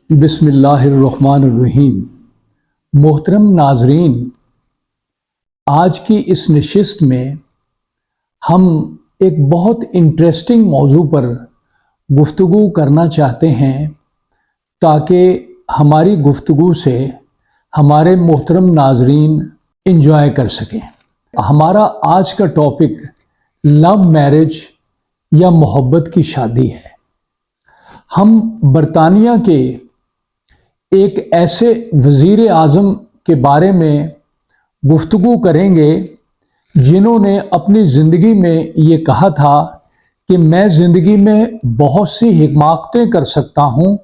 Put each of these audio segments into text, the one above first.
بسم اللہ الرحمن الرحیم۔ محترم ناظرین، آج کی اس نشست میں ہم ایک بہت انٹرسٹنگ موضوع پر گفتگو کرنا چاہتے ہیں تاکہ ہماری گفتگو سے ہمارے محترم ناظرین انجوائے کر سکیں۔ ہمارا آج کا ٹاپک لو میرج یا محبت کی شادی ہے۔ ہم برطانیہ کے ایک ایسے وزیر اعظم کے بارے میں گفتگو کریں گے جنہوں نے اپنی زندگی میں یہ کہا تھا کہ میں زندگی میں بہت سی حماقتیں کر سکتا ہوں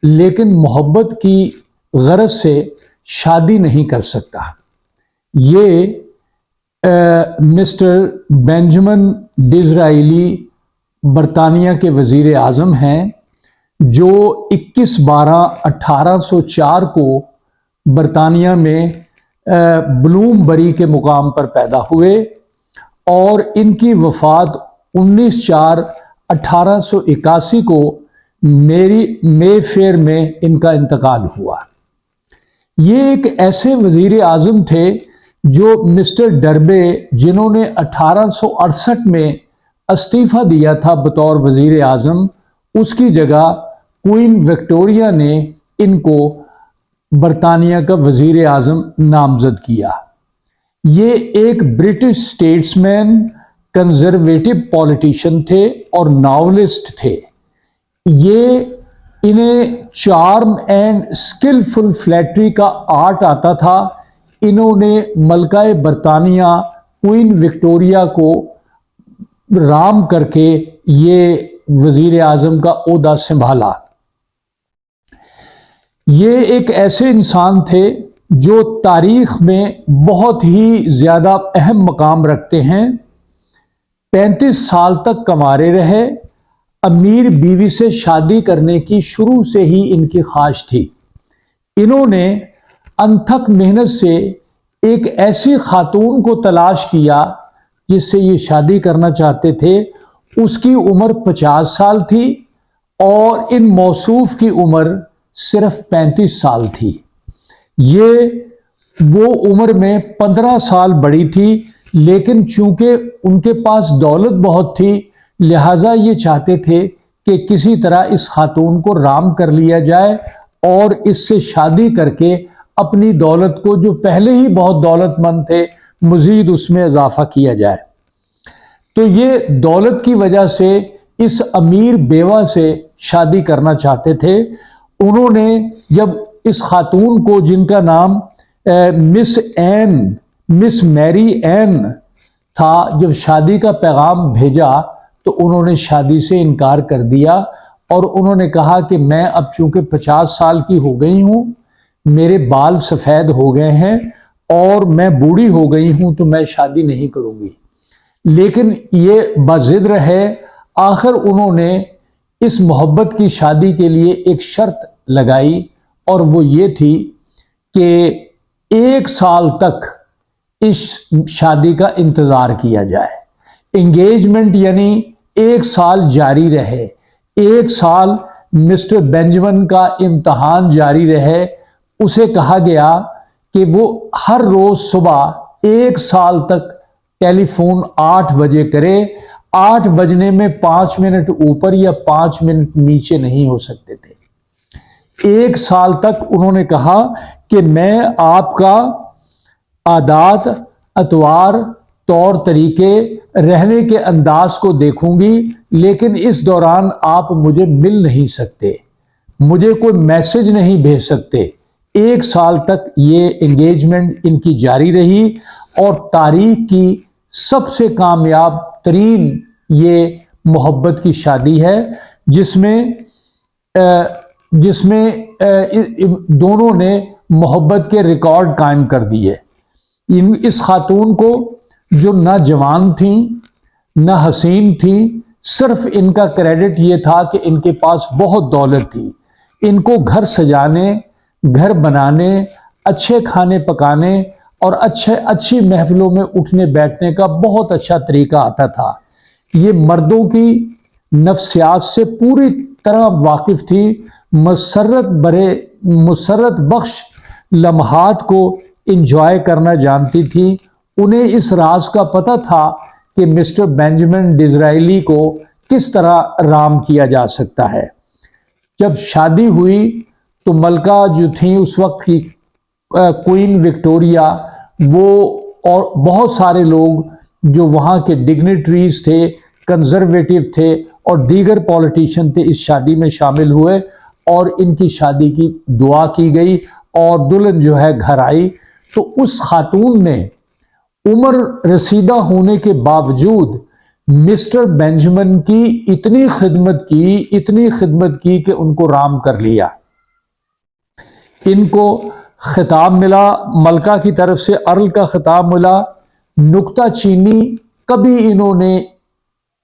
لیکن محبت کی غرض سے شادی نہیں کر سکتا۔ یہ مسٹر بینجمن ڈزرائیلی برطانیہ کے وزیر اعظم ہیں جو 21/12/1804 کو برطانیہ میں بلوم بری کے مقام پر پیدا ہوئے اور ان کی وفات 19/4/1881 کو مے فیئر میں ان کا انتقال ہوا۔ یہ ایک ایسے وزیر اعظم تھے جو مسٹر ڈربے جنہوں نے 1868 میں استعفیٰ دیا تھا بطور وزیر اعظم، اس کی جگہ کوئین وکٹوریہ نے ان کو برطانیہ کا وزیر اعظم نامزد کیا۔ یہ ایک برٹش اسٹیٹس مین، کنزرویٹو پولیٹیشین تھے اور ناولسٹ تھے۔ انہیں چارم اینڈ اسکلفل فلیٹری کا آرٹ آتا تھا۔ انہوں نے ملکہ برطانیہ کوئین وکٹوریہ کو رام کر کے یہ وزیر اعظم کا عہدہ سنبھالا۔ یہ ایک ایسے انسان تھے جو تاریخ میں بہت ہی زیادہ اہم مقام رکھتے ہیں۔ 35 سال تک کنوارے رہے۔ امیر بیوی سے شادی کرنے کی شروع سے ہی ان کی خواہش تھی۔ انہوں نے انتھک محنت سے ایک ایسی خاتون کو تلاش کیا جس سے یہ شادی کرنا چاہتے تھے۔ اس کی عمر 50 سال تھی اور ان موصوف کی عمر صرف 35 سال تھی۔ یہ وہ عمر میں 15 سال بڑی تھی، لیکن چونکہ ان کے پاس دولت بہت تھی لہٰذا یہ چاہتے تھے کہ کسی طرح اس خاتون کو رام کر لیا جائے اور اس سے شادی کر کے اپنی دولت کو، جو پہلے ہی بہت دولت مند تھے، مزید اس میں اضافہ کیا جائے۔ تو یہ دولت کی وجہ سے اس امیر بیوہ سے شادی کرنا چاہتے تھے۔ انہوں نے جب اس خاتون کو، جن کا نام مس میری این تھا، جب شادی کا پیغام بھیجا تو انہوں نے شادی سے انکار کر دیا اور انہوں نے کہا کہ میں اب چونکہ 50 سال کی ہو گئی ہوں، میرے بال سفید ہو گئے ہیں اور میں بوڑھی ہو گئی ہوں تو میں شادی نہیں کروں گی۔ لیکن یہ بضد رہے۔ آخر انہوں نے اس محبت کی شادی کے لیے ایک شرط لگائی اور وہ یہ تھی کہ 1 سال تک اس شادی کا انتظار کیا جائے۔ انگیجمنٹ یعنی 1 سال جاری رہے۔ 1 سال مسٹر بینجمن کا امتحان جاری رہے۔ اسے کہا گیا کہ وہ ہر روز صبح 1 سال تک ٹیلی فون 8 بجے کرے۔ 8 بجنے میں 5 منٹ اوپر یا 5 منٹ نیچے نہیں ہو سکتے تھے۔ 1 سال تک انہوں نے کہا کہ میں آپ کا عادات، اطوار، طور طریقے، رہنے کے انداز کو دیکھوں گی لیکن اس دوران آپ مجھے مل نہیں سکتے، مجھے کوئی میسج نہیں بھیج سکتے۔ 1 سال تک یہ انگیجمنٹ ان کی جاری رہی اور تاریخ کی سب سے کامیاب ترین یہ محبت کی شادی ہے جس میں دونوں نے محبت کے ریکارڈ قائم کر دیے۔ اس خاتون کو، جو نہ جوان تھیں نہ حسین تھیں، صرف ان کا کریڈٹ یہ تھا کہ ان کے پاس بہت دولت تھی۔ ان کو گھر سجانے، گھر بنانے، اچھے کھانے پکانے اور اچھی محفلوں میں اٹھنے بیٹھنے کا بہت اچھا طریقہ آتا تھا۔ یہ مردوں کی نفسیات سے پوری طرح واقف تھی۔ مسرت بخش لمحات کو انجوائے کرنا جانتی تھی۔ انہیں اس راز کا پتہ تھا کہ مسٹر بینجامن ڈزرائیلی کو کس طرح رام کیا جا سکتا ہے۔ جب شادی ہوئی تو ملکہ جو تھیں اس وقت کی کوئین وکٹوریا، وہ اور بہت سارے لوگ جو وہاں کے ڈگنیٹریز تھے، کنزرویٹو تھے اور دیگر پولیٹیشین تھے، اس شادی میں شامل ہوئے اور ان کی شادی کی دعا کی گئی اور دلہن جو ہے گھر آئی۔ تو اس خاتون نے عمر رسیدہ ہونے کے باوجود مسٹر بینجامن کی اتنی خدمت کی کہ ان کو رام کر لیا۔ ان کو خطاب ملا، ملکہ کی طرف سے ارل کا خطاب ملا۔ نکتہ چینی کبھی انہوں نے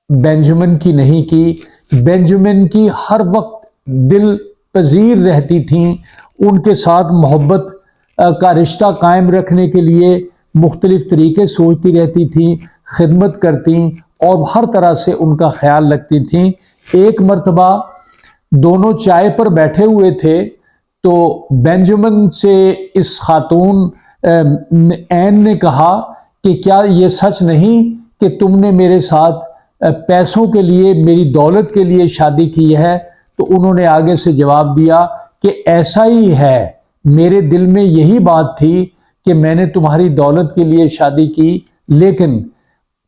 بینجامن کی نہیں کی، بینجامن کی ہر وقت دل پذیر رہتی تھیں، ان کے ساتھ محبت کا رشتہ قائم رکھنے کے لیے مختلف طریقے سوچتی رہتی تھیں، خدمت کرتی اور ہر طرح سے ان کا خیال رکھتی تھیں۔ ایک مرتبہ دونوں چائے پر بیٹھے ہوئے تھے تو بینجامن سے اس خاتون این نے کہا کہ کیا یہ سچ نہیں کہ تم نے میرے ساتھ پیسوں کے لیے، میری دولت کے لیے شادی کی ہے؟ تو انہوں نے آگے سے جواب دیا کہ ایسا ہی ہے، میرے دل میں یہی بات تھی کہ میں نے تمہاری دولت کے لیے شادی کی۔ لیکن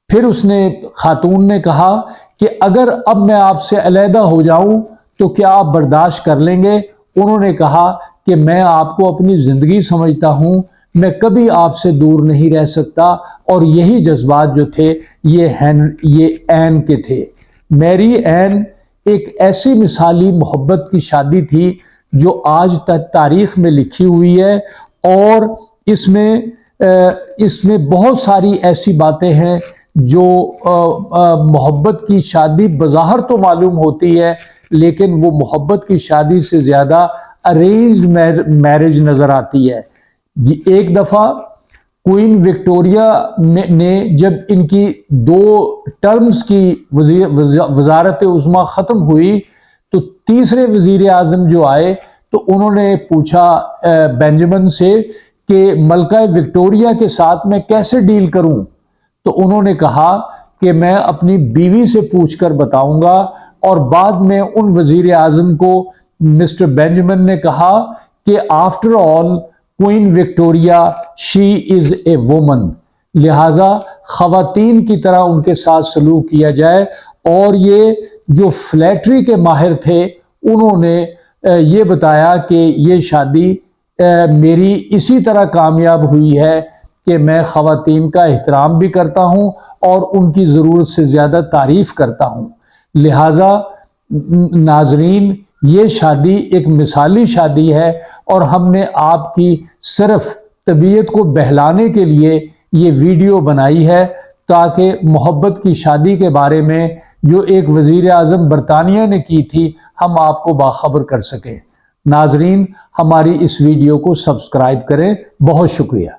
پھر اس نے خاتون نے کہا کہ اگر اب میں آپ سے علیحدہ ہو جاؤں تو کیا آپ برداشت کر لیں گے؟ انہوں نے کہا کہ میں آپ کو اپنی زندگی سمجھتا ہوں، میں کبھی آپ سے دور نہیں رہ سکتا۔ اور یہی جذبات جو تھے یہ این کے تھے۔ میری این ایک ایسی مثالی محبت کی شادی تھی جو آج تک تاریخ میں لکھی ہوئی ہے، اور اس میں بہت ساری ایسی باتیں ہیں جو محبت کی شادی بظاہر تو معلوم ہوتی ہے، لیکن وہ محبت کی شادی سے زیادہ ارینج میرج نظر آتی ہے۔ ایک دفعہ کوئین وکٹوریا نے جب ان کی 2 ٹرمز کی وزارت عظمیٰ ختم ہوئی تو تیسرے وزیر اعظم جو آئے تو انہوں نے پوچھا بینجامن سے کہ ملکہ وکٹوریا کے ساتھ میں کیسے ڈیل کروں؟ تو انہوں نے کہا کہ میں اپنی بیوی سے پوچھ کر بتاؤں گا، اور بعد میں ان وزیر اعظم کو مسٹر بینجامن نے کہا کہ after all queen Victoria she is a woman, لہٰذا خواتین کی طرح ان کے ساتھ سلوک کیا جائے۔ اور یہ جو فلیٹری کے ماہر تھے انہوں نے یہ بتایا کہ یہ شادی میری اسی طرح کامیاب ہوئی ہے کہ میں خواتین کا احترام بھی کرتا ہوں اور ان کی ضرورت سے زیادہ تعریف کرتا ہوں۔ لہٰذا ناظرین، یہ شادی ایک مثالی شادی ہے، اور ہم نے آپ کی صرف طبیعت کو بہلانے کے لیے یہ ویڈیو بنائی ہے تاکہ محبت کی شادی کے بارے میں جو ایک وزیر اعظم برطانیہ نے کی تھی ہم آپ کو باخبر کر سکیں۔ ناظرین، ہماری اس ویڈیو کو سبسکرائب کریں۔ بہت شکریہ۔